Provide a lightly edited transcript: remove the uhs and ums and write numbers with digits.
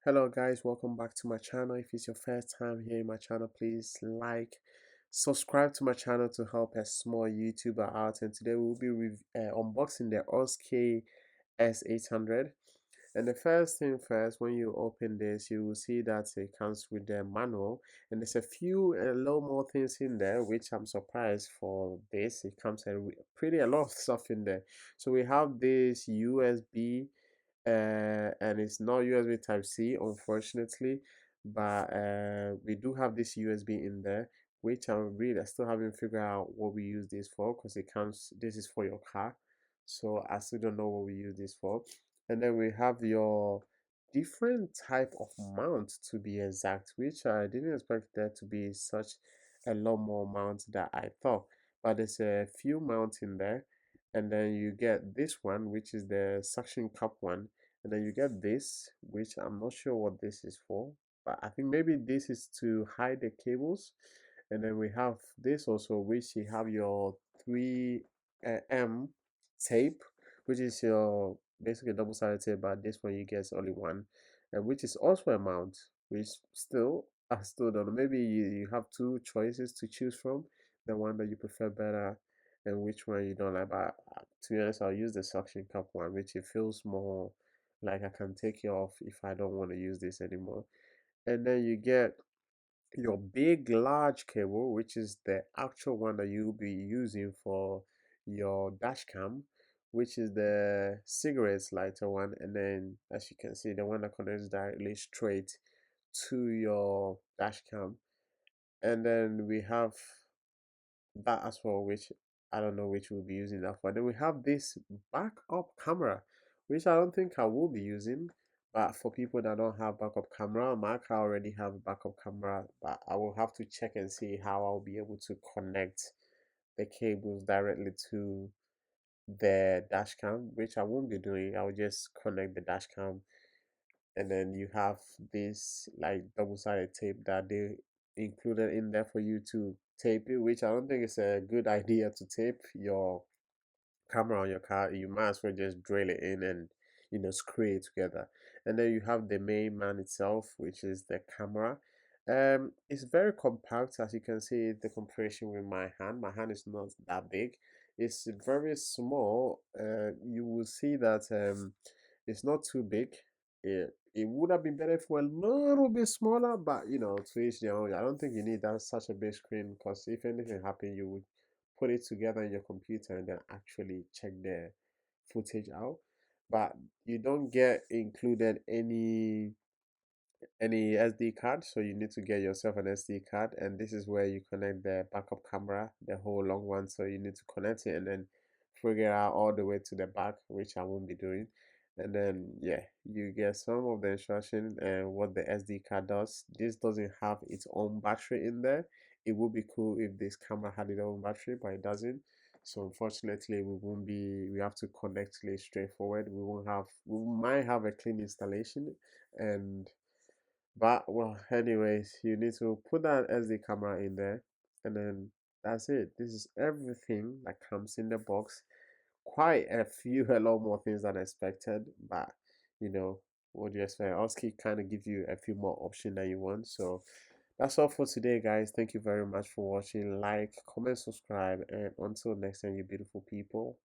Hello guys, welcome back to my channel. If it's your first time here in my channel, please like, subscribe to my channel to help a small YouTuber out. And today we'll be unboxing the Orskey S800. And the first thing first, when you open this, you will see that it comes with the manual, and there's a lot more things in there, which I'm surprised for this. It comes with a lot of stuff in there. So we have this USB, and it's not USB Type C, unfortunately, but we do have this USB in there, which I still haven't figured out what we use this for, because it comes. This is for your car, so I still don't know what we use this for. And then we have your different type of mount, to be exact, which I didn't expect there to be such a lot more mounts that I thought. But there's a few mounts in there, and then you get this one, which is the suction cup one, and then you get this, which I'm not sure what this is for, but I think maybe this is to hide the cables. And then we have this also, which you have your 3M tape, which is your basically double-sided tape, but this one you get only one, and which is also a mount, which still I still don't know. Maybe you have two choices to choose from, the one that you prefer better and which one you don't like. But to be honest, I'll use the suction cup one, which it feels more like I can take it off if I don't want to use this anymore. And then you get your big large cable, which is the actual one that you'll be using for your dash cam, which is the cigarettes lighter one. And then as you can see, the one that connects directly straight to your dash cam. And then we have that as well, which I don't know which we'll be using that for. Then we have this backup camera, which I don't think I will be using. But for people that don't have backup camera, my car already have a backup camera, but I will have to check and see how I'll be able to connect the cables directly to the dash cam, which I won't be doing. I'll just connect the dash cam, and then you have this like double-sided tape that they included in there for you to tape it, which I don't think is a good idea to tape your camera on your car. You might as well just drill it in and screw it together. And then you have the main man itself, which is the camera. It's very compact, as you can see the comparison with my hand. My hand is not that big, it's very small. You will see that it's not too big. It would have been better if it were a little bit smaller, but to each their own. I don't think you need that such a big screen, because if anything happened, you would put it together in your computer and then actually check the footage out. But you don't get included any SD card, so you need to get yourself an SD card, and this is where you connect the backup camera, the whole long one. So you need to connect it and then figure out all the way to the back, which I won't be doing. And then yeah, you get some of the instruction and what the SD card does. This doesn't have its own battery in there. It would be cool if this camera had its own battery, but it doesn't. So unfortunately, we have to connect it straightforward. We might have a clean installation, and but well, anyways, you need to put that SD camera in there, and then that's it. This is everything that comes in the box. Quite a lot more things than I expected, but you know, what do you expect? Oski kind of give you a few more options that you want. So that's all for today, guys. Thank you very much for watching. Like, comment, subscribe, and until next time, you beautiful people.